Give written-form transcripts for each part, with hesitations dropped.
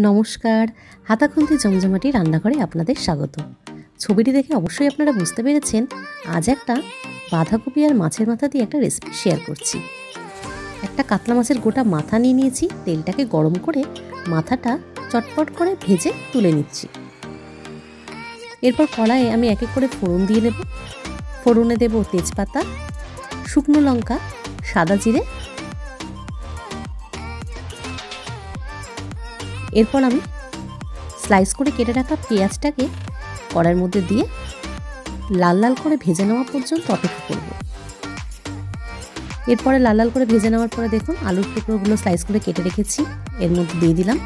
নমস্কার, হাতাখুন্তি জমজমাটি রান্নাঘরে আপনাদের স্বাগত। ছবিটি দেখে অবশ্যই আপনারা বুঝতে পেরেছেন আজ একটা বাঁধাকপি আর মাছের মাথা দিয়ে একটা রেসিপি শেয়ার করছি। একটা কাতলা মাছের গোটা মাথা নিয়ে নিয়েছি, তেলটাকে গরম করে মাথাটা চটপট করে ভেজে তুলে নিচ্ছি। এরপর কড়াইয়ে আমি এক এক করে ফোড়ন দিয়ে নেব। ফোড়নে দেব তেজপাতা, শুকনো লঙ্কা, সাদা জিরে। এরপর আমি স্লাইস করে কেটে রাখা পেঁয়াজটাকে কড়াইয়ের মধ্যে দিয়ে লাল লাল করে ভেজে নেওয়া পর্যন্ত অপেক্ষা করব। এরপরে লাল লাল করে ভেজে নেওয়ার পরে দেখুন আলুর টুকরোগুলো স্লাইস করে কেটে রেখেছি, এর মধ্যে দিয়ে দিলাম।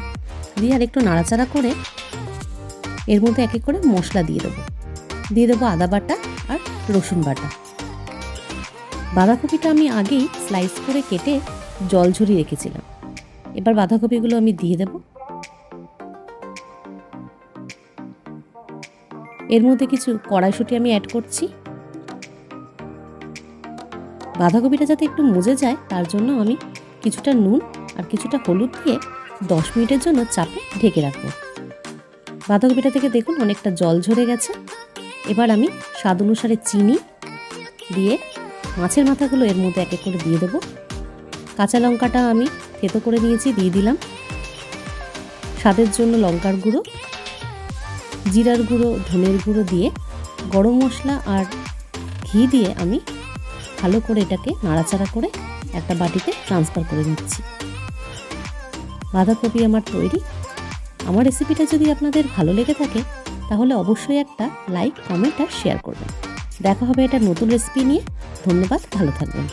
দিয়ে আর একটু নাড়াচাড়া করে এর মধ্যে এক এক করে মশলা দিয়ে দেবো আদা বাটা আর রসুন বাটা। বাঁধাকপিটা আমি আগেই স্লাইস করে কেটে জল ঝরিয়ে রেখেছিলাম। এবার বাঁধাকপিগুলো আমি দিয়ে দেব। এর মধ্যে কিছু কড়াইশুঁটি আমি অ্যাড করছি। বাঁধাকপিটা যাতে একটু মজে যায় তার জন্য আমি কিছুটা নুন আর কিছুটা হলুদ দিয়ে 10 মিনিটের জন্য চাপে ঢেকে রাখবো। বাঁধাকপিটা থেকে দেখুন অনেকটা জল ঝরে গেছে। এবার আমি স্বাদ অনুসারে চিনি দিয়ে মাছের মাথাগুলো এর মধ্যে এক এক করে দিয়ে দেবো। কাঁচা লঙ্কাটা আমি থেতো করে নিয়েছি, দিয়ে দিলাম। স্বাদের জন্য লঙ্কার গুঁড়ো, জিরার গুঁড়ো, ধনের গুঁড়ো দিয়ে গরম মশলা আর ঘি দিয়ে আমি ভালো করে এটাকে নাড়াচাড়া করে একটা বাটিতে ট্রান্সফার করে নিচ্ছি। বাঁধাকপি আমার তৈরি। আমার রেসিপিটা যদি আপনাদের ভালো লেগে থাকে তাহলে অবশ্যই একটা লাইক, কমেন্ট আর শেয়ার করবেন। দেখা হবে এটা নতুন রেসিপি নিয়ে। ধন্যবাদ, ভালো থাকবেন।